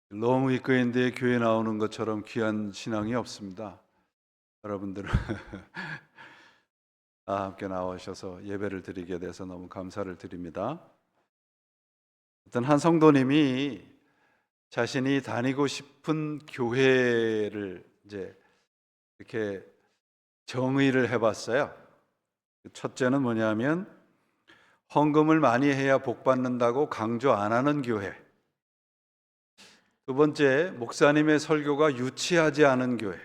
롱위크엔드에 교회 나오는 것처럼 귀한 신앙이 없습니다. 여러분들은 함께 나오셔서 예배를 드리게 돼서 너무 감사를 드립니다. 어떤 한 성도님이 자신이 다니고 싶은 교회를 이제 이렇게 정의를 해봤어요. 첫째는 뭐냐면 헌금을 많이 해야 복 받는다고 강조 안 하는 교회. 두 번째, 목사님의 설교가 유치하지 않은 교회.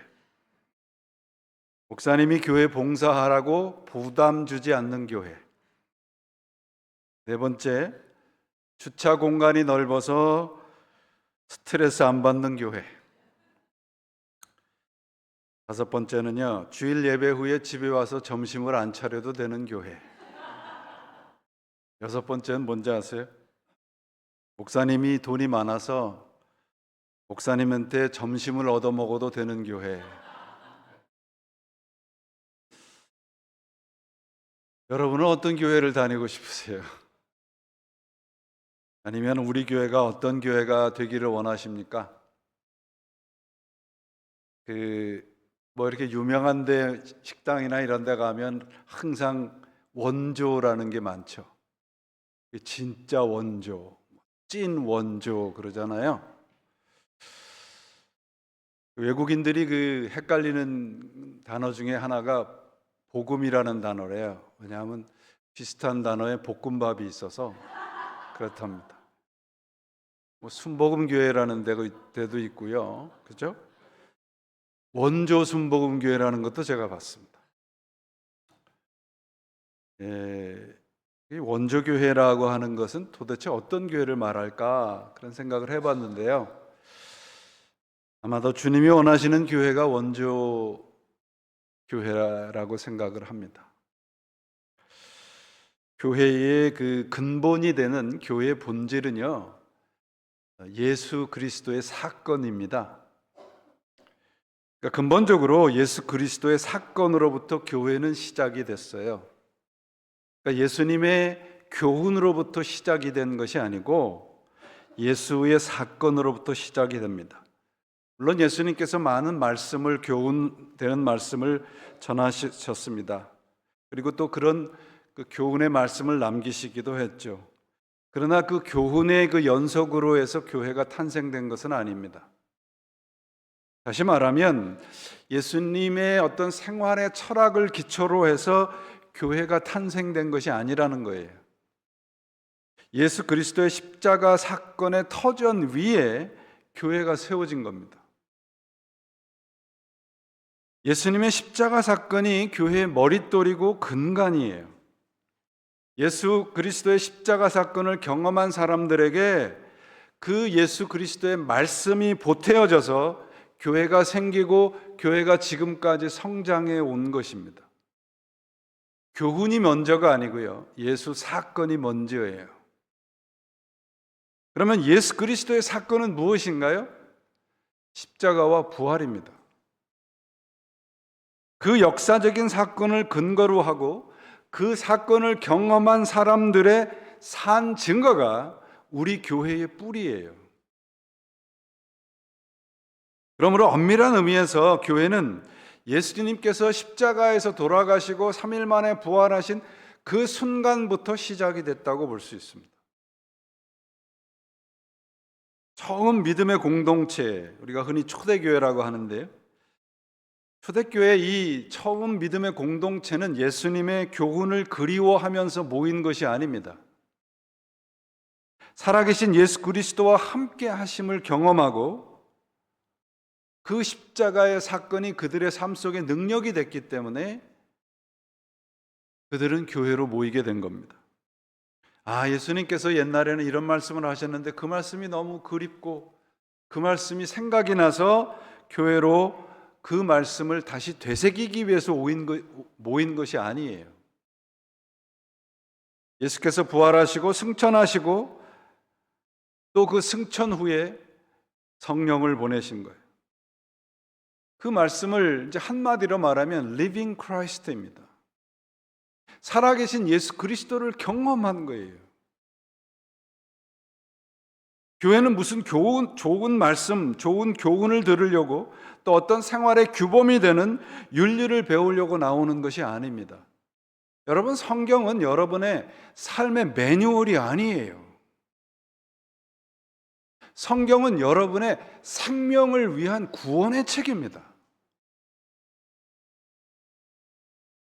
목사님이 교회 봉사하라고 부담 주지 않는 교회. 네 번째, 주차 공간이 넓어서 스트레스 안 받는 교회. 다섯 번째는요, 주일 예배 후에 집에 와서 점심을 안 차려도 되는 교회. 여섯 번째는 뭔지 아세요? 목사님이 돈이 많아서 목사님한테 점심을 얻어 먹어도 되는 교회. 여러분은 어떤 교회를 다니고 싶으세요? 아니면 우리 교회가 어떤 교회가 되기를 원하십니까? 뭐 이렇게 유명한 데 식당이나 이런 데 가면 항상 원조라는 게 많죠. 진짜 원조, 찐 원조 그러잖아요. 외국인들이 헷갈리는 단어 중에 하나가 복음이라는 단어래요. 왜냐하면 비슷한 단어에 볶음밥이 있어서 그렇답니다. 뭐 순복음 교회라는 데도 있고요. 그죠? 원조 순복음 교회라는 것도 제가 봤습니다. 이 원조 교회라고 하는 것은 도대체 어떤 교회를 말할까 그런 생각을 해봤는데요. 아마도 주님이 원하시는 교회가 원조 교회라고 생각을 합니다. 교회의 근본이 되는 교회의 본질은요, 예수 그리스도의 사건입니다. 그러니까 근본적으로 예수 그리스도의 사건으로부터 교회는 시작이 됐어요. 그러니까 예수님의 교훈으로부터 시작이 된 것이 아니고 예수의 사건으로부터 시작이 됩니다. 물론 예수님께서 많은 말씀을 교훈되는 말씀을 전하셨습니다. 그리고 또 그런 교훈의 말씀을 남기시기도 했죠. 그러나 그 교훈의 연속으로 해서 교회가 탄생된 것은 아닙니다. 다시 말하면 예수님의 어떤 생활의 철학을 기초로 해서 교회가 탄생된 것이 아니라는 거예요. 예수 그리스도의 십자가 사건의 터전 위에 교회가 세워진 겁니다. 예수님의 십자가 사건이 교회의 머릿돌이고 근간이에요. 예수 그리스도의 십자가 사건을 경험한 사람들에게 그 예수 그리스도의 말씀이 보태어져서 교회가 생기고 교회가 지금까지 성장해 온 것입니다. 교훈이 먼저가 아니고요. 예수 사건이 먼저예요. 그러면 예수 그리스도의 사건은 무엇인가요? 십자가와 부활입니다. 그 역사적인 사건을 근거로 하고 그 사건을 경험한 사람들의 산 증거가 우리 교회의 뿌리예요. 그러므로 엄밀한 의미에서 교회는 예수님께서 십자가에서 돌아가시고 3일 만에 부활하신 그 순간부터 시작이 됐다고 볼 수 있습니다. 처음 믿음의 공동체, 우리가 흔히 초대교회라고 하는데요. 초대교회의 이 처음 믿음의 공동체는 예수님의 교훈을 그리워하면서 모인 것이 아닙니다. 살아계신 예수 그리스도와 함께 하심을 경험하고 그 십자가의 사건이 그들의 삶 속에 능력이 됐기 때문에 그들은 교회로 모이게 된 겁니다. 예수님께서 옛날에는 이런 말씀을 하셨는데 그 말씀이 너무 그립고 그 말씀이 생각이 나서 교회로 그 말씀을 다시 되새기기 위해서 모인 것이 아니에요. 예수께서 부활하시고 승천하시고 또 그 승천 후에 성령을 보내신 거예요. 그 말씀을 이제 한마디로 말하면 Living Christ입니다. 살아계신 예수 그리스도를 경험한 거예요. 교회는 무슨 좋은 말씀, 좋은 교훈을 들으려고 또 어떤 생활의 규범이 되는 윤리를 배우려고 나오는 것이 아닙니다. 여러분, 성경은 여러분의 삶의 매뉴얼이 아니에요. 성경은 여러분의 생명을 위한 구원의 책입니다.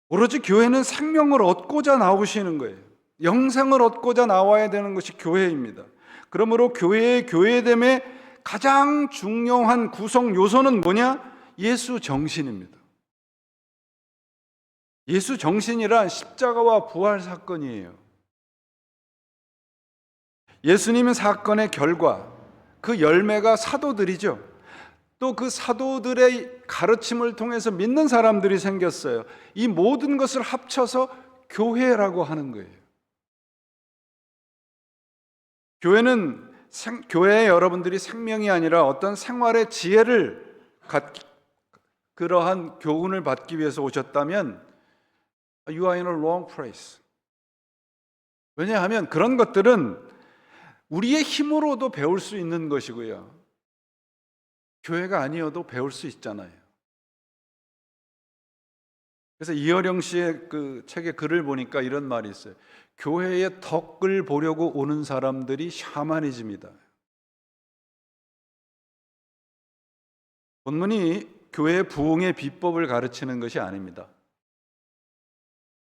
오로지 교회는 생명을 얻고자 나오시는 거예요. 영생을 얻고자 나와야 되는 것이 교회입니다. 그러므로 교회의 교회됨의 가장 중요한 구성 요소는 뭐냐? 예수 정신입니다. 예수 정신이란 십자가와 부활 사건이에요. 예수님의 사건의 결과, 그 열매가 사도들이죠. 또 그 사도들의 가르침을 통해서 믿는 사람들이 생겼어요. 이 모든 것을 합쳐서 교회라고 하는 거예요. 교회는 교회에 여러분들이 생명이 아니라 어떤 생활의 지혜를 그러한 교훈을 받기 위해서 오셨다면 You are in a wrong place. 왜냐하면 그런 것들은 우리의 힘으로도 배울 수 있는 것이고요. 교회가 아니어도 배울 수 있잖아요. 그래서 이어령 씨의 그 책의 글을 보니까 이런 말이 있어요. 교회의 덕을 보려고 오는 사람들이 샤머니즘이다. 본문이 교회의 부흥의 비법을 가르치는 것이 아닙니다.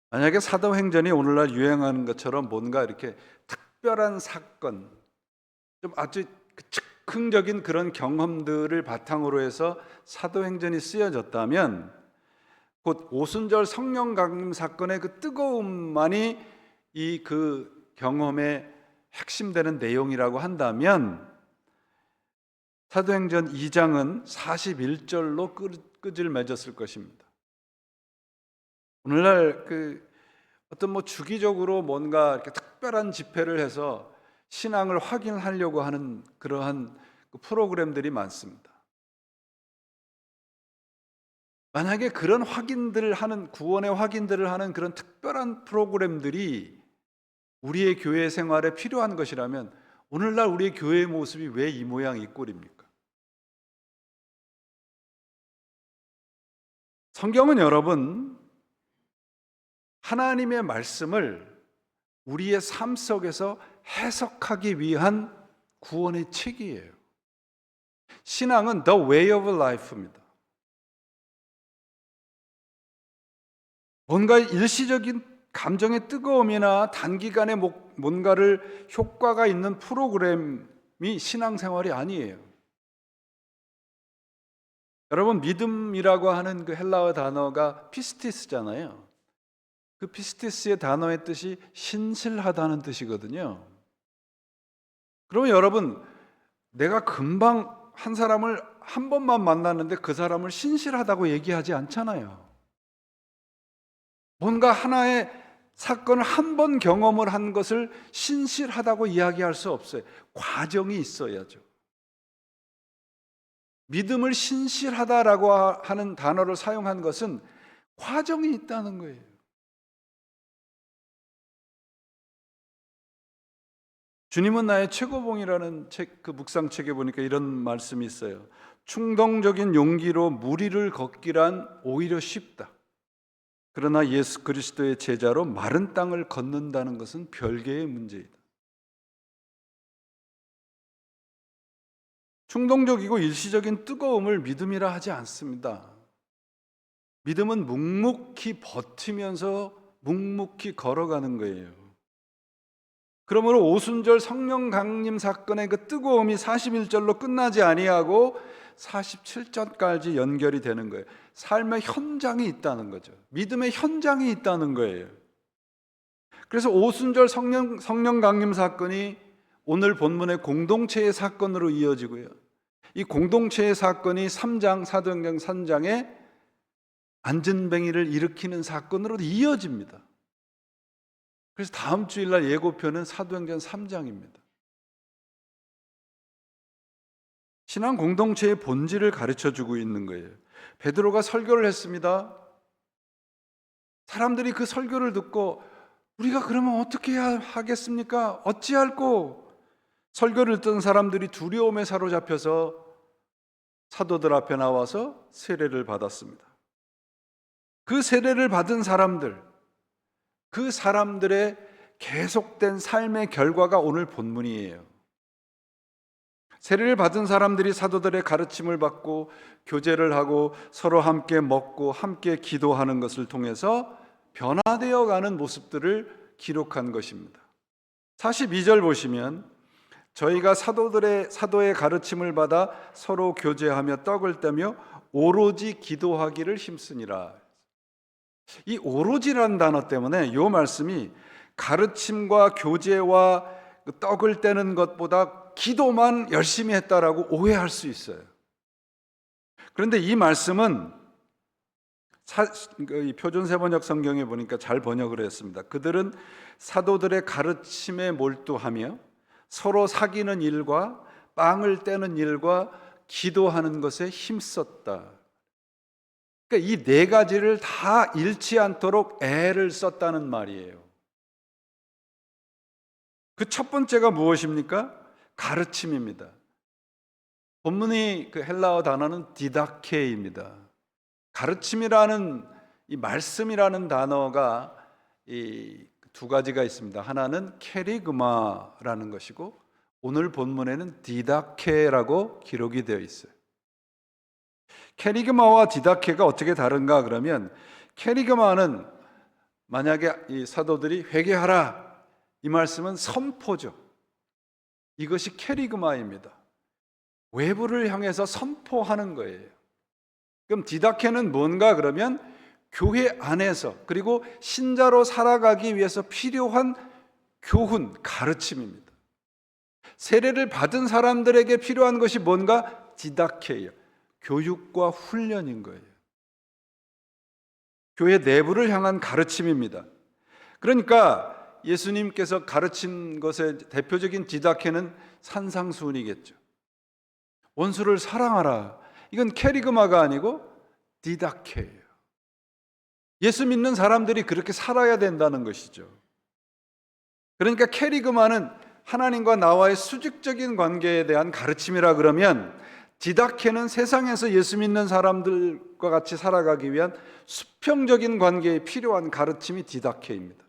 만약에 사도행전이 오늘날 유행하는 것처럼 뭔가 이렇게 특별한 사건, 좀 아주 즉흥적인 그런 경험들을 바탕으로 해서 사도행전이 쓰여졌다면 곧 오순절 성령 강림 사건의 그 뜨거움만이 이 그 경험의 핵심되는 내용이라고 한다면 사도행전 2장은 41절로 끝을 맺었을 것입니다. 오늘날 어떤 주기적으로 뭔가 이렇게 특별한 집회를 해서 신앙을 확인하려고 하는 그러한 프로그램들이 많습니다. 만약에 그런 확인들을 하는, 구원의 확인들을 하는 그런 특별한 프로그램들이 우리의 교회 생활에 필요한 것이라면 오늘날 우리의 교회의 모습이 왜 이 모양 이 꼴입니까? 성경은 여러분, 하나님의 말씀을 우리의 삶 속에서 해석하기 위한 구원의 책이에요. 신앙은 the way of life입니다. 뭔가 일시적인 감정의 뜨거움이나 단기간에 뭔가를 효과가 있는 프로그램이 신앙생활이 아니에요. 여러분, 믿음이라고 하는 그 헬라어 단어가 피스티스잖아요. 그 피스티스의 단어의 뜻이 신실하다는 뜻이거든요. 그러면 여러분, 내가 금방 한 사람을 한 번만 만났는데 그 사람을 신실하다고 얘기하지 않잖아요. 뭔가 하나의 사건을 한 번 경험을 한 것을 신실하다고 이야기할 수 없어요. 과정이 있어야죠. 믿음을 신실하다라고 하는 단어를 사용한 것은 과정이 있다는 거예요. 주님은 나의 최고봉이라는 책, 그 묵상책에 보니까 이런 말씀이 있어요. 충동적인 용기로 무리를 걷기란 오히려 쉽다. 그러나 예수 그리스도의 제자로 마른 땅을 걷는다는 것은 별개의 문제이다. 충동적이고 일시적인 뜨거움을 믿음이라 하지 않습니다. 믿음은 묵묵히 버티면서 묵묵히 걸어가는 거예요. 그러므로 오순절 성령 강림 사건의 그 뜨거움이 41절로 끝나지 아니하고 47절까지 연결이 되는 거예요. 삶의 현장이 있다는 거죠. 믿음의 현장이 있다는 거예요. 그래서 오순절 성령 강림 사건이 오늘 본문의 공동체의 사건으로 이어지고요. 이 공동체의 사건이 3장, 사도행전 3장에 안전뱅이를 일으키는 사건으로 이어집니다. 그래서 다음 주일날 예고편은 사도행전 3장입니다. 신앙 공동체의 본질을 가르쳐주고 있는 거예요. 베드로가 설교를 했습니다. 사람들이 그 설교를 듣고 우리가 그러면 어떻게 해야 하겠습니까? 어찌할꼬? 설교를 듣던 사람들이 두려움에 사로잡혀서 사도들 앞에 나와서 세례를 받았습니다. 그 세례를 받은 사람들, 그 사람들의 계속된 삶의 결과가 오늘 본문이에요. 세례를 받은 사람들이 사도들의 가르침을 받고 교제를 하고 서로 함께 먹고 함께 기도하는 것을 통해서 변화되어 가는 모습들을 기록한 것입니다. 42절 보시면 저희가 사도의 가르침을 받아 서로 교제하며 떡을 떼며 오로지 기도하기를 힘쓰니라. 이 오로지라는 단어 때문에 이 말씀이 가르침과 교제와 떡을 떼는 것보다 기도만 열심히 했다라고 오해할 수 있어요. 그런데 이 말씀은 이 표준세번역 성경에 보니까 잘 번역을 했습니다. 그들은 사도들의 가르침에 몰두하며 서로 사귀는 일과 빵을 떼는 일과 기도하는 것에 힘썼다. 그러니까 이 네 가지를 다 잃지 않도록 애를 썼다는 말이에요. 그 첫 번째가 무엇입니까? 가르침입니다. 본문이 그 헬라어 단어는 디다케입니다. 가르침이라는 이 말씀이라는 단어가 이 두 가지가 있습니다. 하나는 캐리그마라는 것이고 오늘 본문에는 디다케라고 기록이 되어 있어요. 캐리그마와 디다케가 어떻게 다른가 그러면 캐리그마는 만약에 이 사도들이 회개하라 이 말씀은 선포죠. 이것이 캐리그마입니다. 외부를 향해서 선포하는 거예요. 그럼 디다케는 뭔가 그러면 교회 안에서 그리고 신자로 살아가기 위해서 필요한 교훈, 가르침입니다. 세례를 받은 사람들에게 필요한 것이 뭔가 디다케예요. 교육과 훈련인 거예요. 교회 내부를 향한 가르침입니다. 그러니까 예수님께서 가르친 것의 대표적인 디다케는 산상수훈이겠죠. 원수를 사랑하라. 이건 캐리그마가 아니고 디다케예요. 예수 믿는 사람들이 그렇게 살아야 된다는 것이죠. 그러니까 캐리그마는 하나님과 나와의 수직적인 관계에 대한 가르침이라 그러면 디다케는 세상에서 예수 믿는 사람들과 같이 살아가기 위한 수평적인 관계에 필요한 가르침이 디다케입니다.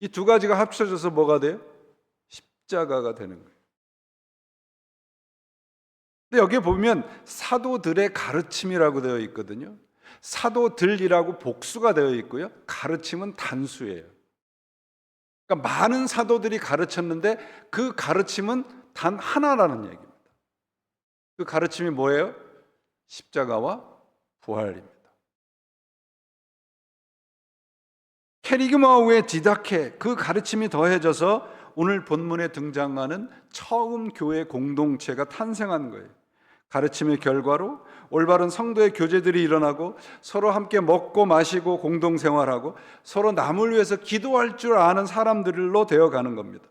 이 두 가지가 합쳐져서 뭐가 돼요? 십자가가 되는 거예요. 근데 여기에 보면 사도들의 가르침이라고 되어 있거든요. 사도들이라고 복수가 되어 있고요. 가르침은 단수예요. 그러니까 많은 사도들이 가르쳤는데 그 가르침은 단 하나라는 얘기입니다. 그 가르침이 뭐예요? 십자가와 부활입니다. 캐리그마 후에 디다케 그 가르침이 더해져서 오늘 본문에 등장하는 처음 교회 공동체가 탄생한 거예요. 가르침의 결과로 올바른 성도의 교제들이 일어나고 서로 함께 먹고 마시고 공동생활하고 서로 남을 위해서 기도할 줄 아는 사람들로 되어가는 겁니다.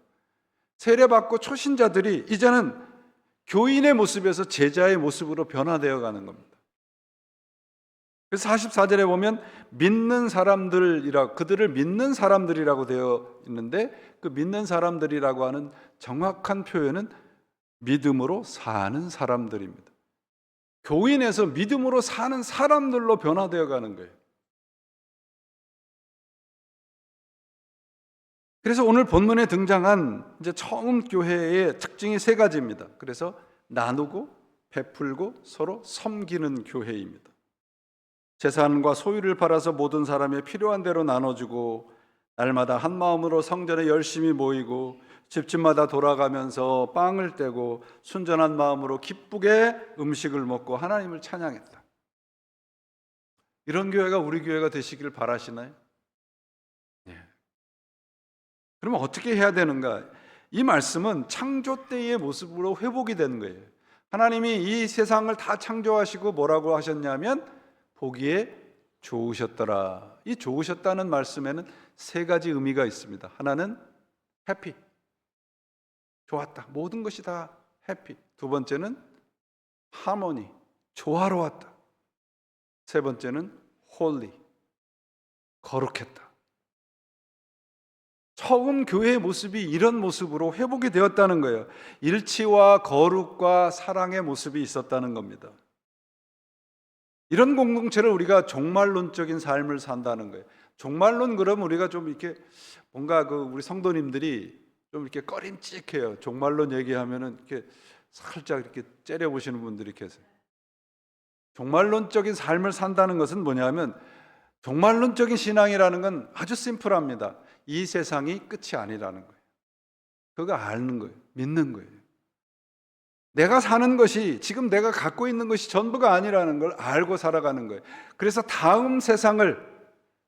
세례받고 초신자들이 이제는 교인의 모습에서 제자의 모습으로 변화되어 가는 겁니다. 그래서 44절에 보면 믿는 사람들이라 그들을 믿는 사람들이라고 되어 있는데 그 믿는 사람들이라고 하는 정확한 표현은 믿음으로 사는 사람들입니다. 교인에서 믿음으로 사는 사람들로 변화되어 가는 거예요. 그래서 오늘 본문에 등장한 이제 처음 교회의 특징이 세 가지입니다. 그래서 나누고 베풀고 서로 섬기는 교회입니다. 재산과 소유를 팔아서 모든 사람의 필요한 대로 나눠주고 날마다 한 마음으로 성전에 열심히 모이고 집집마다 돌아가면서 빵을 떼고 순전한 마음으로 기쁘게 음식을 먹고 하나님을 찬양했다. 이런 교회가 우리 교회가 되시기를 바라시나요? 네. 그러면 어떻게 해야 되는가? 이 말씀은 창조 때의 모습으로 회복이 되는 거예요. 하나님이 이 세상을 다 창조하시고 뭐라고 하셨냐면 보기에 좋으셨더라. 이 좋으셨다는 말씀에는 세 가지 의미가 있습니다. 하나는 해피, 좋았다. 모든 것이 다 해피. 두 번째는 하모니, 조화로웠다. 세 번째는 홀리, 거룩했다. 처음 교회의 모습이 이런 모습으로 회복이 되었다는 거예요. 일치와 거룩과 사랑의 모습이 있었다는 겁니다. 이런 공동체를 우리가 종말론적인 삶을 산다는 거예요. 종말론 그러면 우리가 좀 이렇게 뭔가 우리 성도님들이 좀 이렇게 꺼림칙해요. 종말론 얘기하면은 이렇게 살짝 이렇게 째려보시는 분들이 계세요. 종말론적인 삶을 산다는 것은 뭐냐면, 종말론적인 신앙이라는 건 아주 심플합니다. 이 세상이 끝이 아니라는 거예요. 그거 아는 거예요. 믿는 거예요. 내가 사는 것이, 지금 내가 갖고 있는 것이 전부가 아니라는 걸 알고 살아가는 거예요. 그래서 다음 세상을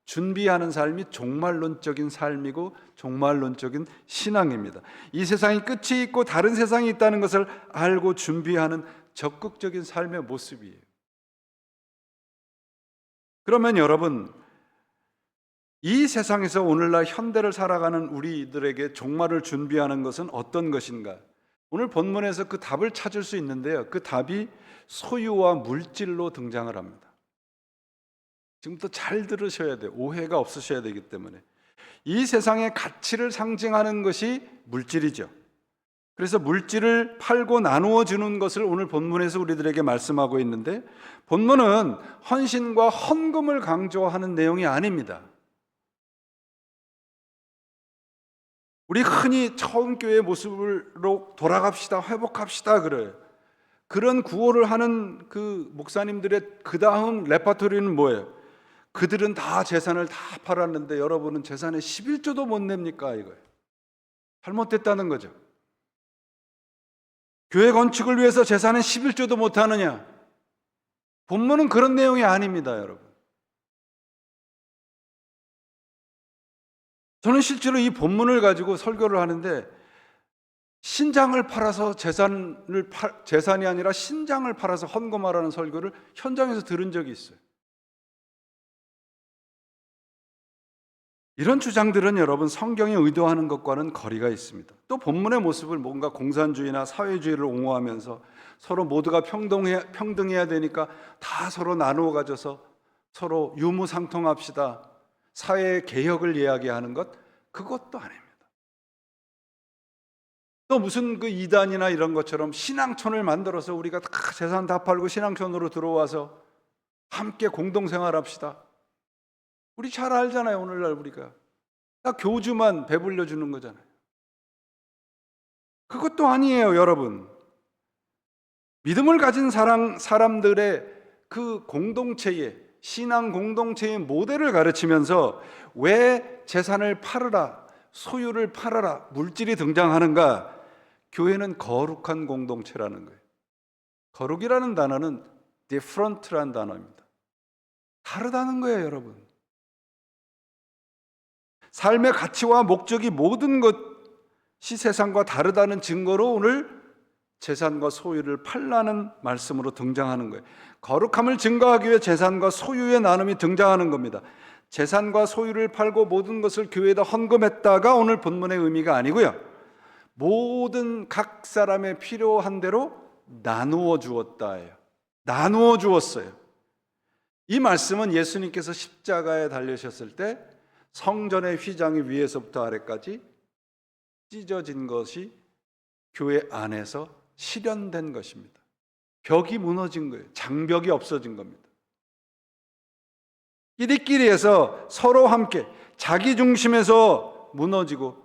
준비하는 삶이 종말론적인 삶이고 종말론적인 신앙입니다. 이 세상이 끝이 있고 다른 세상이 있다는 것을 알고 준비하는 적극적인 삶의 모습이에요. 그러면 여러분, 이 세상에서 오늘날 현대를 살아가는 우리들에게 종말을 준비하는 것은 어떤 것인가? 오늘 본문에서 그 답을 찾을 수 있는데요. 그 답이 소유와 물질로 등장을 합니다. 지금부터 잘 들으셔야 돼요. 오해가 없으셔야 되기 때문에. 이 세상의 가치를 상징하는 것이 물질이죠. 그래서 물질을 팔고 나누어 주는 것을 오늘 본문에서 우리들에게 말씀하고 있는데, 본문은 헌신과 헌금을 강조하는 내용이 아닙니다. 우리 흔히 처음 교회의 모습으로 돌아갑시다, 회복합시다 그래요. 그런 구호를 하는 그 목사님들의 그 다음 레파토리는 뭐예요? 그들은 다 재산을 다 팔았는데 여러분은 재산의 11조도 못 냅니까? 이거예요. 잘못됐다는 거죠. 교회 건축을 위해서 재산의 11조도 못 하느냐? 본문은 그런 내용이 아닙니다, 여러분. 저는 실제로 이 본문을 가지고 설교를 하는데, 신장을 팔아서 재산이 아니라 신장을 팔아서 헌금하라는 설교를 현장에서 들은 적이 있어요. 이런 주장들은 여러분 성경이 의도하는 것과는 거리가 있습니다. 또 본문의 모습을 뭔가 공산주의나 사회주의를 옹호하면서 서로 모두가 평등해야 되니까 다 서로 나누어 가져서 서로 유무상통합시다, 사회 개혁을 이야기하는 것, 그것도 아닙니다. 또 무슨 그 이단이나 이런 것처럼 신앙촌을 만들어서 우리가 다 재산 다 팔고 신앙촌으로 들어와서 함께 공동생활합시다. 우리 잘 알잖아요. 오늘날 우리가 다 교주만 배불려 주는 거잖아요. 그것도 아니에요, 여러분. 믿음을 가진 사람들의 그 공동체의, 신앙 공동체의 모델을 가르치면서 왜 재산을 팔으라, 소유를 팔아라, 물질이 등장하는가? 교회는 거룩한 공동체라는 거예요. 거룩이라는 단어는 different라는 단어입니다. 다르다는 거예요, 여러분. 삶의 가치와 목적이 모든 것이 세상과 다르다는 증거로 오늘 재산과 소유를 팔라는 말씀으로 등장하는 거예요. 거룩함을 증거하기 위해 재산과 소유의 나눔이 등장하는 겁니다. 재산과 소유를 팔고 모든 것을 교회에다 헌금했다가 오늘 본문의 의미가 아니고요. 모든 각 사람의 필요한 대로 나누어 주었다예요. 나누어 주었어요. 이 말씀은 예수님께서 십자가에 달리셨을 때 성전의 휘장이 위에서부터 아래까지 찢어진 것이 교회 안에서 실현된 것입니다. 벽이 무너진 거예요. 장벽이 없어진 겁니다. 끼리끼리에서 서로 함께 자기 중심에서 무너지고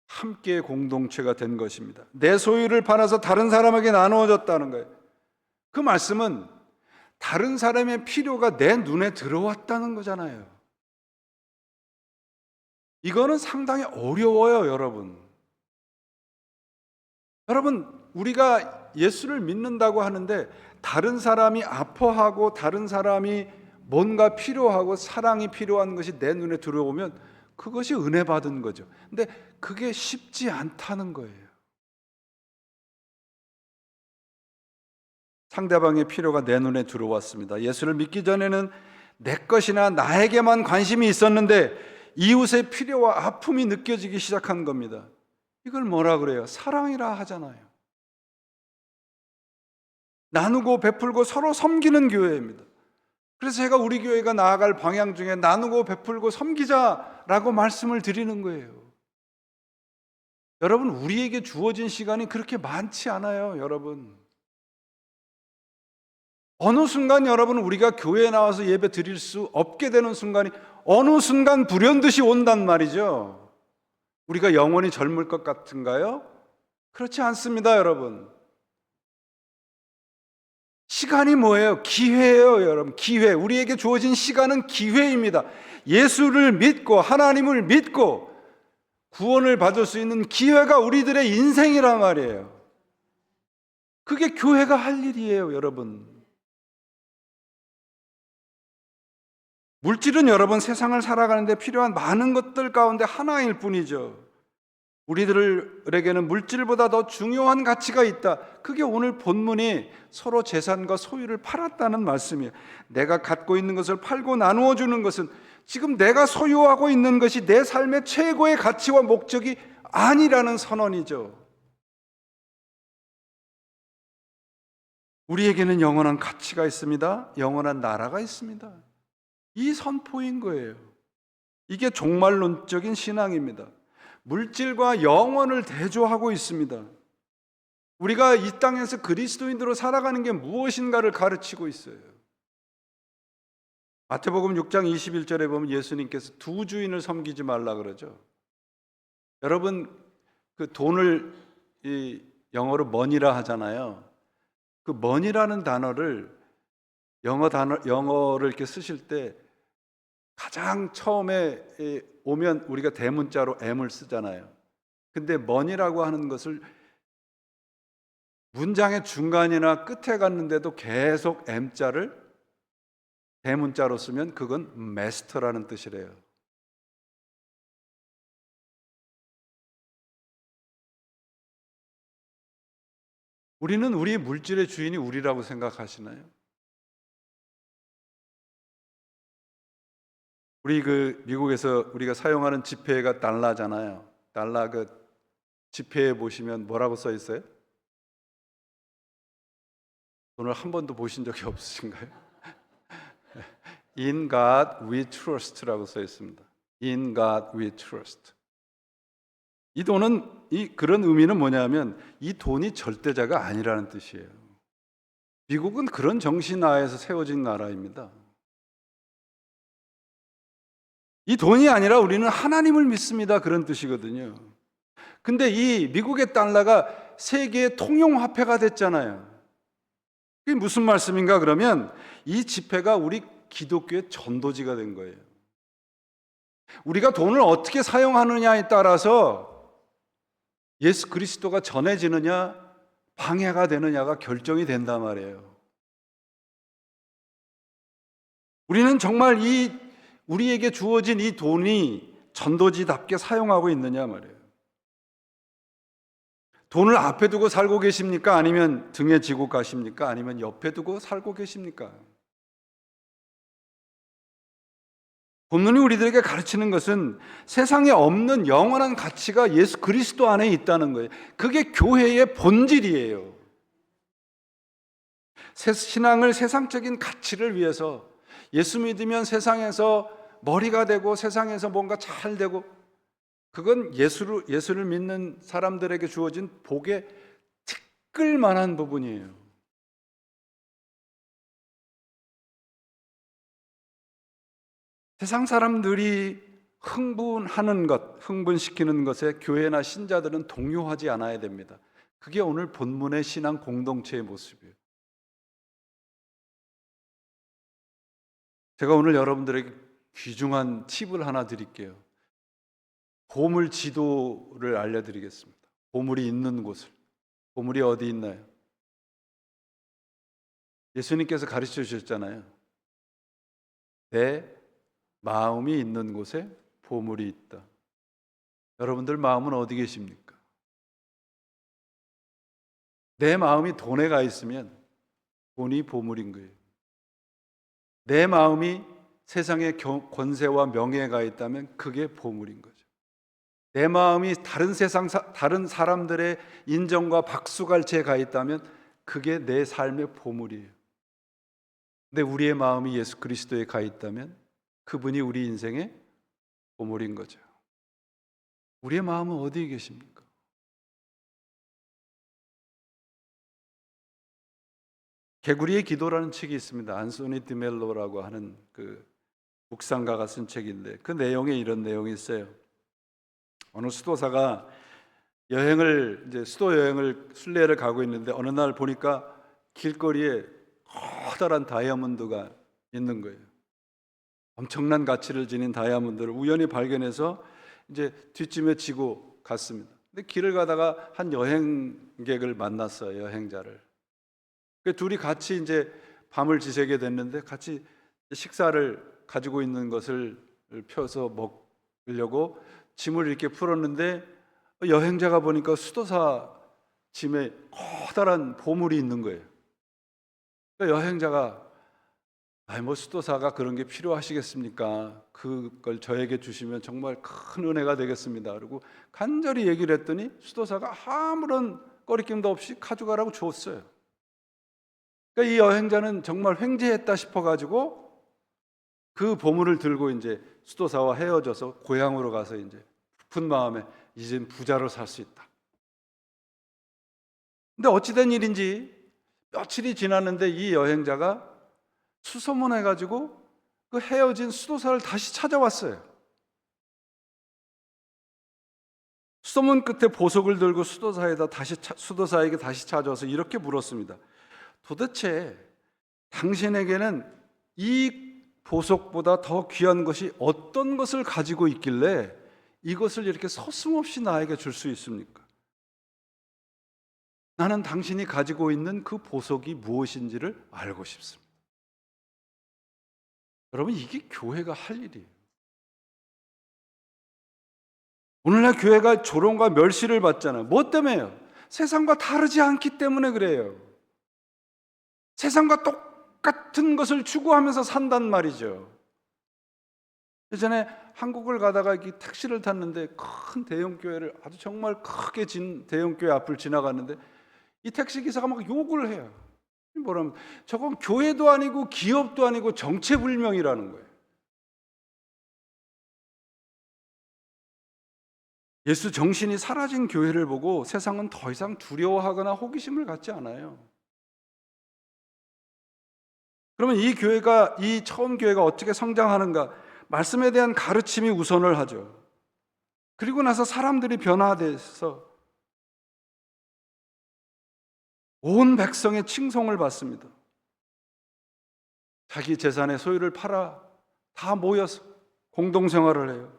함께 공동체가 된 것입니다. 내 소유를 팔아서 다른 사람에게 나누어졌다는 거예요. 그 말씀은 다른 사람의 필요가 내 눈에 들어왔다는 거잖아요. 이거는 상당히 어려워요, 여러분. 여러분, 우리가 예수를 믿는다고 하는데 다른 사람이 아파하고 다른 사람이 뭔가 필요하고 사랑이 필요한 것이 내 눈에 들어오면 그것이 은혜 받은 거죠. 근데 그게 쉽지 않다는 거예요. 상대방의 필요가 내 눈에 들어왔습니다. 예수를 믿기 전에는 내 것이나 나에게만 관심이 있었는데 이웃의 필요와 아픔이 느껴지기 시작한 겁니다. 이걸 뭐라 그래요? 사랑이라 하잖아요. 나누고 베풀고 서로 섬기는 교회입니다. 그래서 제가 우리 교회가 나아갈 방향 중에 나누고 베풀고 섬기자라고 말씀을 드리는 거예요. 여러분, 우리에게 주어진 시간이 그렇게 많지 않아요, 여러분. 어느 순간 여러분, 우리가 교회에 나와서 예배 드릴 수 없게 되는 순간이 어느 순간 불현듯이 온단 말이죠. 우리가 영원히 젊을 것 같은가요? 그렇지 않습니다, 여러분. 시간이 뭐예요? 기회예요, 여러분. 기회. 우리에게 주어진 시간은 기회입니다. 예수를 믿고 하나님을 믿고 구원을 받을 수 있는 기회가 우리들의 인생이란 말이에요. 그게 교회가 할 일이에요, 여러분. 물질은 여러분 세상을 살아가는데 필요한 많은 것들 가운데 하나일 뿐이죠. 우리들에게는 물질보다 더 중요한 가치가 있다. 그게 오늘 본문이 서로 재산과 소유를 팔았다는 말씀이에요. 내가 갖고 있는 것을 팔고 나누어 주는 것은 지금 내가 소유하고 있는 것이 내 삶의 최고의 가치와 목적이 아니라는 선언이죠. 우리에게는 영원한 가치가 있습니다. 영원한 나라가 있습니다. 이 선포인 거예요. 이게 종말론적인 신앙입니다. 물질과 영혼을 대조하고 있습니다. 우리가 이 땅에서 그리스도인으로 살아가는 게 무엇인가를 가르치고 있어요. 마태복음 6장 21절에 보면 예수님께서 두 주인을 섬기지 말라 그러죠. 여러분, 그 돈을 영어로 money라 하잖아요. 그 money라는 단어를 영어를 이렇게 쓰실 때 가장 처음에 오면 우리가 대문자로 M을 쓰잖아요. 근데 money라고 하는 것을 문장의 중간이나 끝에 갔는데도 계속 M자를 대문자로 쓰면 그건 master라는 뜻이래요. 우리는 우리 물질의 주인이 우리라고 생각하시나요? 우리 미국에서 우리가 사용하는 지폐가 달러잖아요. 달러 지폐에 보시면 뭐라고 써 있어요? 돈을 한 번도 보신 적이 없으신가요? In God we trust라고 써 있습니다. In God we trust. 이 돈은 그런 의미는 뭐냐면 이 돈이 절대자가 아니라는 뜻이에요. 미국은 그런 정신 하에서 세워진 나라입니다. 이 돈이 아니라 우리는 하나님을 믿습니다. 그런 뜻이거든요. 근데 이 미국의 달러가 세계의 통용화폐가 됐잖아요. 그게 무슨 말씀인가 그러면 이 지폐가 우리 기독교의 전도지가 된 거예요. 우리가 돈을 어떻게 사용하느냐에 따라서 예수 그리스도가 전해지느냐 방해가 되느냐가 결정이 된단 말이에요. 우리는 정말 우리에게 주어진 이 돈이 전도지답게 사용하고 있느냐 말이에요. 돈을 앞에 두고 살고 계십니까? 아니면 등에 지고 가십니까? 아니면 옆에 두고 살고 계십니까? 본문이 우리들에게 가르치는 것은 세상에 없는 영원한 가치가 예수 그리스도 안에 있다는 거예요. 그게 교회의 본질이에요. 신앙을 세상적인 가치를 위해서 예수 믿으면 세상에서 머리가 되고 세상에서 뭔가 잘 되고 그건 예수를 믿는 사람들에게 주어진 복의 티끌만한 부분이에요. 세상 사람들이 흥분시키는 것에 교회나 신자들은 동요하지 않아야 됩니다. 그게 오늘 본문의 신앙 공동체의 모습이에요. 제가 오늘 여러분들에게 귀중한 팁을 하나 드릴게요. 보물 지도를 알려드리겠습니다. 보물이 있는 곳을. 보물이 어디 있나요? 예수님께서 가르쳐 주셨잖아요. 내 마음이 있는 곳에 보물이 있다. 여러분들 마음은 어디 계십니까? 내 마음이 돈에 가 있으면 돈이 보물인 거예요. 내 마음이 세상의 권세와 명예에 가 있다면 그게 보물인 거죠. 내 마음이 다른 사람들의 인정과 박수갈채에 가 있다면 그게 내 삶의 보물이에요. 근데 우리의 마음이 예수 그리스도에 가 있다면 그분이 우리 인생의 보물인 거죠. 우리의 마음은 어디에 계십니까? 개구리의 기도라는 책이 있습니다. 안소니 디멜로라고 하는 그 묵상가가 쓴 책인데 그 내용에 이런 내용이 있어요. 어느 수도사가 수도 여행을 순례를 가고 있는데 어느 날 보니까 길거리에 커다란 다이아몬드가 있는 거예요. 엄청난 가치를 지닌 다이아몬드를 우연히 발견해서 이제 뒷짐에 지고 갔습니다. 근데 길을 가다가 한 여행객을 만났어요. 여행자를. 그 둘이 같이 이제 밤을 지새게 됐는데 같이 식사를 가지고 있는 것을 펴서 먹으려고 짐을 이렇게 풀었는데 여행자가 보니까 수도사 짐에 커다란 보물이 있는 거예요. 그러니까 여행자가 뭐 수도사가 그런 게 필요하시겠습니까? 그걸 저에게 주시면 정말 큰 은혜가 되겠습니다. 그리고 간절히 얘기를 했더니 수도사가 아무런 꺼리낌도 없이 가져가라고 줬어요. 그러니까 이 여행자는 정말 횡재했다 싶어가지고 그 보물을 들고 이제 수도사와 헤어져서 고향으로 가서 이제 깊은 마음에 이젠 부자로 살 수 있다. 근데 어찌된 일인지 며칠이 지났는데 이 여행자가 수소문해가지고 그 헤어진 수도사를 다시 찾아왔어요. 수소문 끝에 보석을 들고 수도사에게 다시 찾아와서 이렇게 물었습니다. 도대체 당신에게는 이 보석보다 더 귀한 것이 어떤 것을 가지고 있길래 이것을 이렇게 서슴없이 나에게 줄 수 있습니까? 나는 당신이 가지고 있는 그 보석이 무엇인지를 알고 싶습니다. 여러분, 이게 교회가 할 일이에요. 오늘날 교회가 조롱과 멸시를 받잖아요. 뭐 때문에요? 세상과 다르지 않기 때문에 그래요. 세상과 똑같은 것을 추구하면서 산단 말이죠. 예전에 한국을 가다가 택시를 탔는데 큰 대형교회를 아주 정말 크게 진 대형교회 앞을 지나갔는데 이 택시기사가 막 욕을 해요. 뭐라면 저건 교회도 아니고 기업도 아니고 정체불명이라는 거예요. 예수 정신이 사라진 교회를 보고 세상은 더 이상 두려워하거나 호기심을 갖지 않아요. 그러면 이 처음 교회가 어떻게 성장하는가? 말씀에 대한 가르침이 우선을 하죠. 그리고 나서 사람들이 변화돼서 온 백성의 칭송을 받습니다. 자기 재산의 소유를 팔아 다 모여서 공동생활을 해요.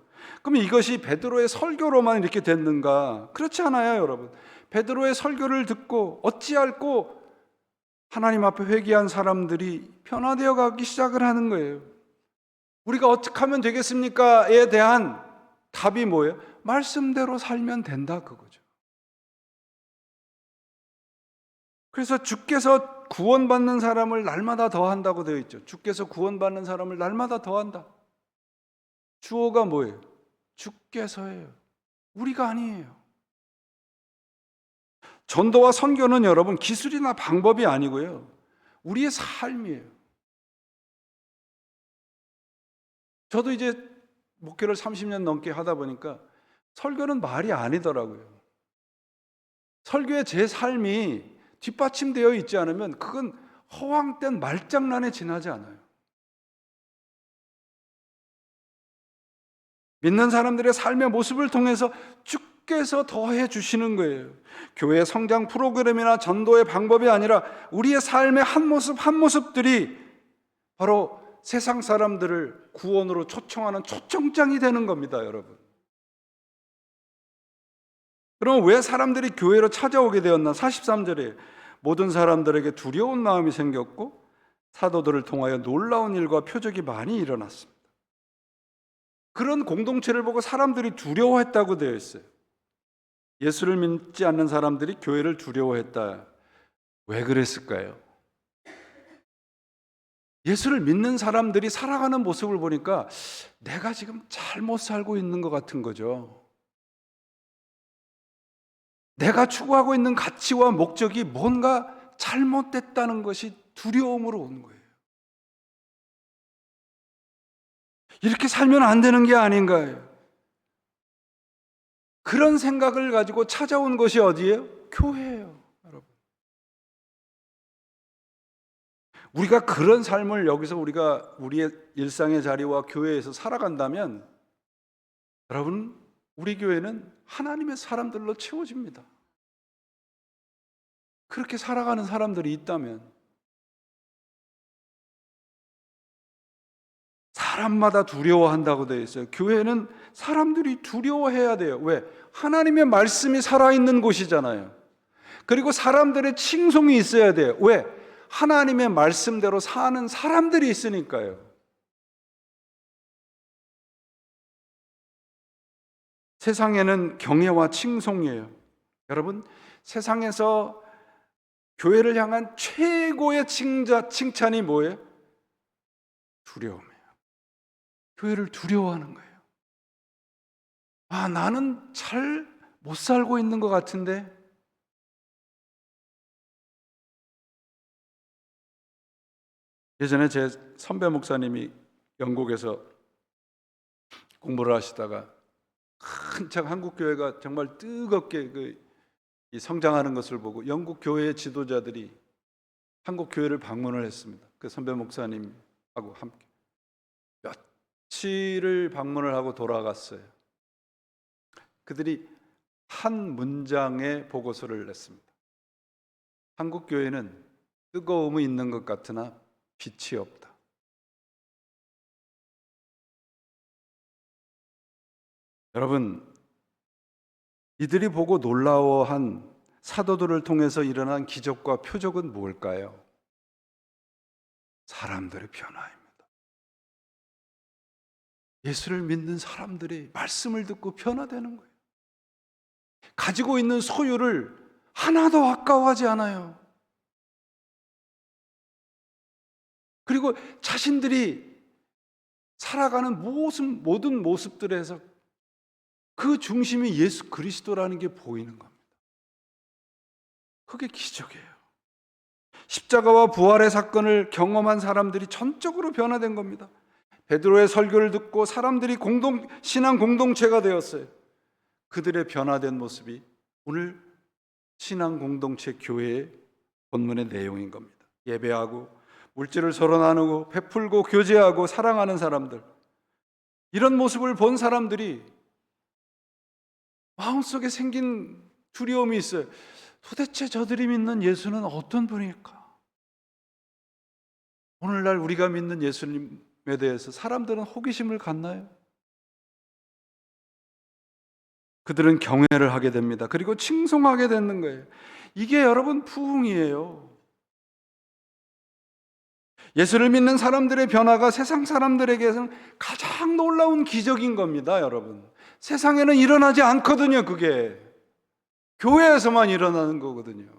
그럼 이것이 베드로의 설교로만 이렇게 됐는가? 그렇지 않아요, 여러분. 베드로의 설교를 듣고 어찌할꼬 하나님 앞에 회개한 사람들이 변화되어 가기 시작을 하는 거예요. 우리가 어떻게 하면 되겠습니까?에 대한 답이 뭐예요? 말씀대로 살면 된다, 그거죠. 그래서 주께서 구원받는 사람을 날마다 더한다고 되어 있죠. 주께서 구원받는 사람을 날마다 더한다. 주어가 뭐예요? 주께서예요. 우리가 아니에요. 전도와 선교는 여러분 기술이나 방법이 아니고요. 우리의 삶이에요. 저도 이제 목회를 30년 넘게 하다 보니까 설교는 말이 아니더라고요. 설교의 제 삶이 뒷받침되어 있지 않으면 그건 허황된 말장난에 지나지 않아요. 믿는 사람들의 삶의 모습을 통해서 주께서 더해 주시는 거예요. 교회 성장 프로그램이나 전도의 방법이 아니라 우리의 삶의 한 모습 한 모습들이 바로 세상 사람들을 구원으로 초청하는 초청장이 되는 겁니다, 여러분. 그럼 왜 사람들이 교회로 찾아오게 되었나? 43절에 모든 사람들에게 두려운 마음이 생겼고 사도들을 통하여 놀라운 일과 표적이 많이 일어났습니다. 그런 공동체를 보고 사람들이 두려워했다고 되어 있어요. 예수를 믿지 않는 사람들이 교회를 두려워했다. 왜 그랬을까요? 예수를 믿는 사람들이 살아가는 모습을 보니까 내가 지금 잘못 살고 있는 것 같은 거죠. 내가 추구하고 있는 가치와 목적이 뭔가 잘못됐다는 것이 두려움으로 온 거예요. 이렇게 살면 안 되는 게 아닌가요? 그런 생각을 가지고 찾아온 것이 어디예요? 교회예요, 여러분. 우리가 그런 삶을 여기서 우리가 우리의 일상의 자리와 교회에서 살아간다면 여러분, 우리 교회는 하나님의 사람들로 채워집니다. 그렇게 살아가는 사람들이 있다면 사람마다 두려워한다고 되어 있어요. 교회는 사람들이 두려워해야 돼요. 왜? 하나님의 말씀이 살아있는 곳이잖아요. 그리고 사람들의 칭송이 있어야 돼요. 왜? 하나님의 말씀대로 사는 사람들이 있으니까요. 세상에는 경애와 칭송이에요. 여러분, 세상에서 교회를 향한 최고의 칭찬이 뭐예요? 두려움이에요. 교회를 두려워하는 거예요. 아, 나는 잘 못 살고 있는 것 같은데. 예전에 제 선배 목사님이 영국에서 공부를 하시다가 한창 한국 교회가 정말 뜨겁게 이 성장하는 것을 보고 영국 교회의 지도자들이 한국 교회를 방문을 했습니다. 그 선배 목사님하고 함께 며칠을 방문을 하고 돌아갔어요. 그들이 한 문장의 보고서를 냈습니다. 한국 교회는 뜨거움이 있는 것 같으나 빛이 없다. 여러분, 이들이 보고 놀라워한 사도들을 통해서 일어난 기적과 표적은 뭘까요? 사람들의 변화입니다. 예수를 믿는 사람들이 말씀을 듣고 변화되는 거예요. 가지고 있는 소유를 하나도 아까워하지 않아요. 그리고 자신들이 살아가는 모든 모습들에서 그 중심이 예수 그리스도라는 게 보이는 겁니다. 그게 기적이에요. 십자가와 부활의 사건을 경험한 사람들이 전적으로 변화된 겁니다. 베드로의 설교를 듣고 사람들이 신앙 공동체가 되었어요. 그들의 변화된 모습이 오늘 신앙 공동체 교회의 본문의 내용인 겁니다. 예배하고 물질을 서로 나누고 베풀고 교제하고 사랑하는 사람들, 이런 모습을 본 사람들이 마음속에 생긴 두려움이 있어요. 도대체 저들이 믿는 예수는 어떤 분일까? 오늘날 우리가 믿는 예수님에 대해서 사람들은 호기심을 갖나요? 그들은 경외를 하게 됩니다. 그리고 칭송하게 되는 거예요. 이게 여러분 부흥이에요. 예수를 믿는 사람들의 변화가 세상 사람들에게서는 가장 놀라운 기적인 겁니다, 여러분. 세상에는 일어나지 않거든요, 그게. 교회에서만 일어나는 거거든요.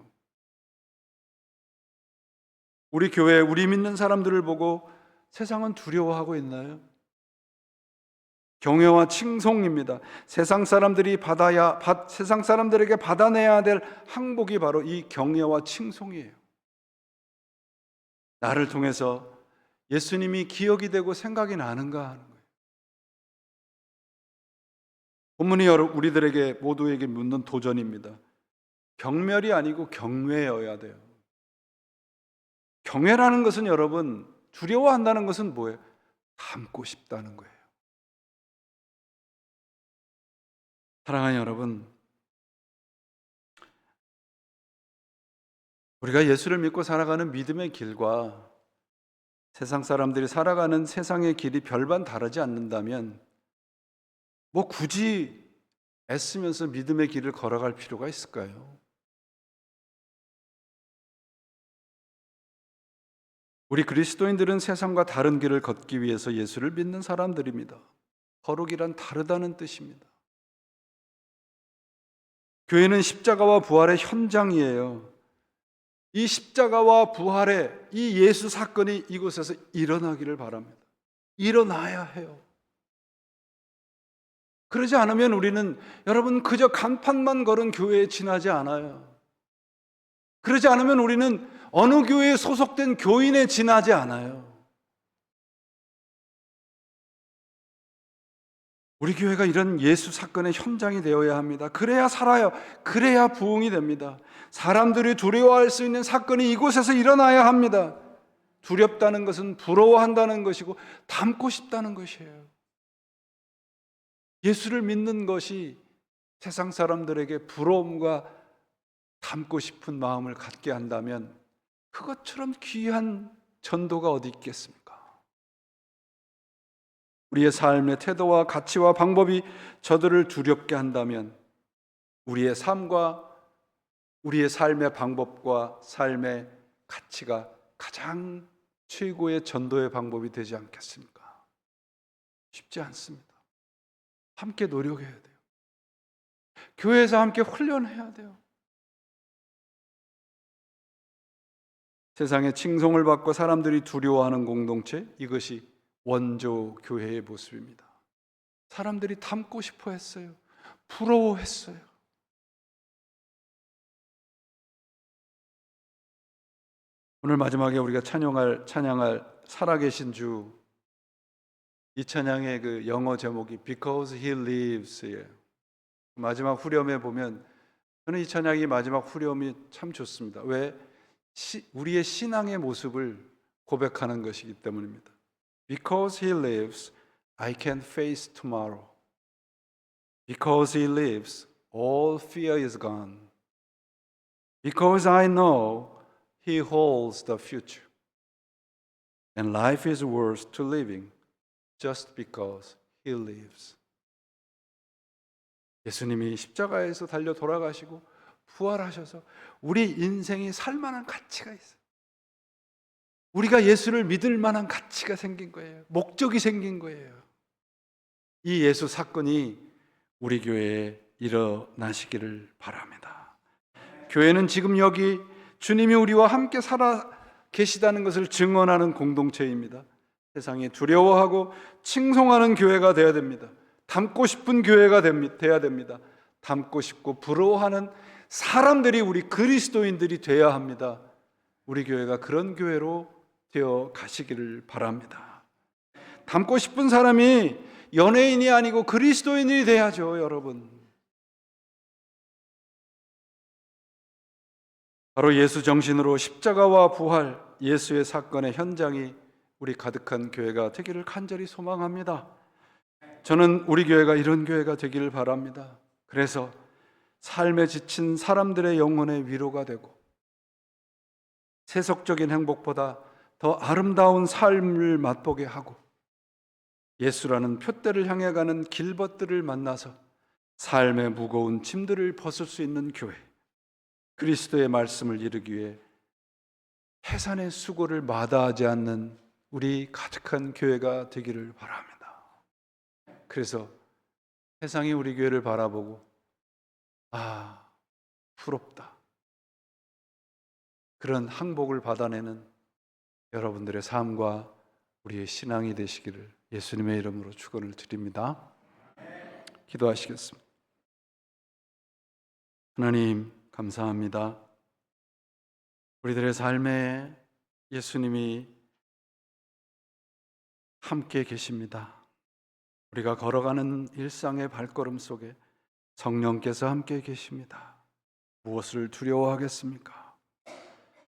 우리 교회, 우리 믿는 사람들을 보고 세상은 두려워하고 있나요? 경외와 칭송입니다. 세상 사람들에게 받아내야 될 항복이 바로 이 경외와 칭송이에요. 나를 통해서 예수님이 기억이 되고 생각이 나는가 하는 거예요. 본문이 우리들에게 모두에게 묻는 도전입니다. 경멸이 아니고 경외여야 돼요. 경외라는 것은 여러분, 두려워한다는 것은 뭐예요? 닮고 싶다는 거예요. 사랑하는 여러분, 우리가 예수를 믿고 살아가는 믿음의 길과 세상 사람들이 살아가는 세상의 길이 별반 다르지 않는다면 뭐 굳이 애쓰면서 믿음의 길을 걸어갈 필요가 있을까요? 우리 그리스도인들은 세상과 다른 길을 걷기 위해서 예수를 믿는 사람들입니다. 거룩이란 다르다는 뜻입니다. 교회는 십자가와 부활의 현장이에요. 이 십자가와 부활의 이 예수 사건이 이곳에서 일어나기를 바랍니다. 일어나야 해요. 그러지 않으면 우리는 여러분 그저 간판만 걸은 교회에 지나지 않아요. 그러지 않으면 우리는 어느 교회에 소속된 교인에 지나지 않아요. 우리 교회가 이런 예수 사건의 현장이 되어야 합니다. 그래야 살아요. 그래야 부흥이 됩니다. 사람들이 두려워할 수 있는 사건이 이곳에서 일어나야 합니다. 두렵다는 것은 부러워한다는 것이고 닮고 싶다는 것이에요. 예수를 믿는 것이 세상 사람들에게 부러움과 닮고 싶은 마음을 갖게 한다면 그것처럼 귀한 전도가 어디 있겠습니까? 우리의 삶의 태도와 가치와 방법이 저들을 두렵게 한다면 우리의 삶과 우리의 삶의 방법과 삶의 가치가 가장 최고의 전도의 방법이 되지 않겠습니까? 쉽지 않습니다. 함께 노력해야 돼요. 교회에서 함께 훈련해야 돼요. 세상에 칭송을 받고 사람들이 두려워하는 공동체, 이것이 원조 교회의 모습입니다. 사람들이 닮고 싶어 했어요. 부러워했어요. 오늘 마지막에 우리가 찬양할 살아계신 주, 이 찬양의 그 영어 제목이 Because He Lives예요. 마지막 후렴에 보면 저는 이 찬양이 마지막 후렴이 참 좋습니다. 왜? 우리의 신앙의 모습을 고백하는 것이기 때문입니다. Because He lives, I can face tomorrow. Because He lives, all fear is gone. Because I know He holds the future. And life is worth to living just because He lives. 예수님이 십자가에서 달려 돌아가시고 부활하셔서 우리 인생이 살만한 가치가 있어요. 우리가 예수를 믿을 만한 가치가 생긴 거예요. 목적이 생긴 거예요. 이 예수 사건이 우리 교회에 일어나시기를 바랍니다. 교회는 지금 여기 주님이 우리와 함께 살아 계시다는 것을 증언하는 공동체입니다. 세상에 두려워하고 칭송하는 교회가 되어야 됩니다. 닮고 싶은 교회가 되어야 됩니다. 닮고 싶고 부러워하는 사람들이 우리 그리스도인들이 되어야 합니다. 우리 교회가 그런 교회로 되어 가시기를 바랍니다. 닮고 싶은 사람이 연예인이 아니고 그리스도인이 돼야죠, 여러분. 바로 예수 정신으로 십자가와 부활, 예수의 사건의 현장이 우리 가득한 교회가 되기를 간절히 소망합니다. 저는 우리 교회가 이런 교회가 되기를 바랍니다. 그래서 삶에 지친 사람들의 영혼의 위로가 되고 세속적인 행복보다 더 아름다운 삶을 맛보게 하고 예수라는 표대를 향해 가는 길벗들을 만나서 삶의 무거운 짐들을 벗을 수 있는 교회, 그리스도의 말씀을 이루기 위해 해산의 수고를 마다하지 않는 우리 가득한 교회가 되기를 바랍니다. 그래서 세상이 우리 교회를 바라보고 부럽다, 그런 항복을 받아내는 여러분들의 삶과 우리의 신앙이 되시기를 예수님의 이름으로 축원을 드립니다. 기도하시겠습니다. 하나님 감사합니다. 우리들의 삶에 예수님이 함께 계십니다. 우리가 걸어가는 일상의 발걸음 속에 성령께서 함께 계십니다. 무엇을 두려워하겠습니까?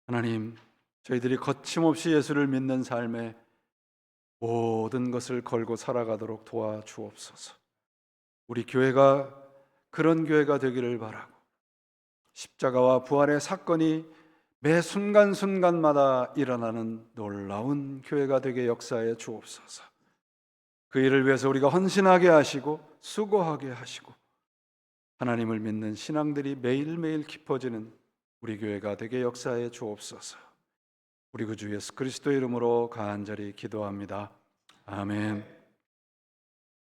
하나님, 저희들이 거침없이 예수를 믿는 삶에 모든 것을 걸고 살아가도록 도와주옵소서. 우리 교회가 그런 교회가 되기를 바라고 십자가와 부활의 사건이 매 순간순간마다 일어나는 놀라운 교회가 되게 역사해 주옵소서. 그 일을 위해서 우리가 헌신하게 하시고 수고하게 하시고 하나님을 믿는 신앙들이 매일매일 깊어지는 우리 교회가 되게 역사해 주옵소서. 우리 구주 예수 그리스도의 이름으로 간절히 기도합니다. 아멘.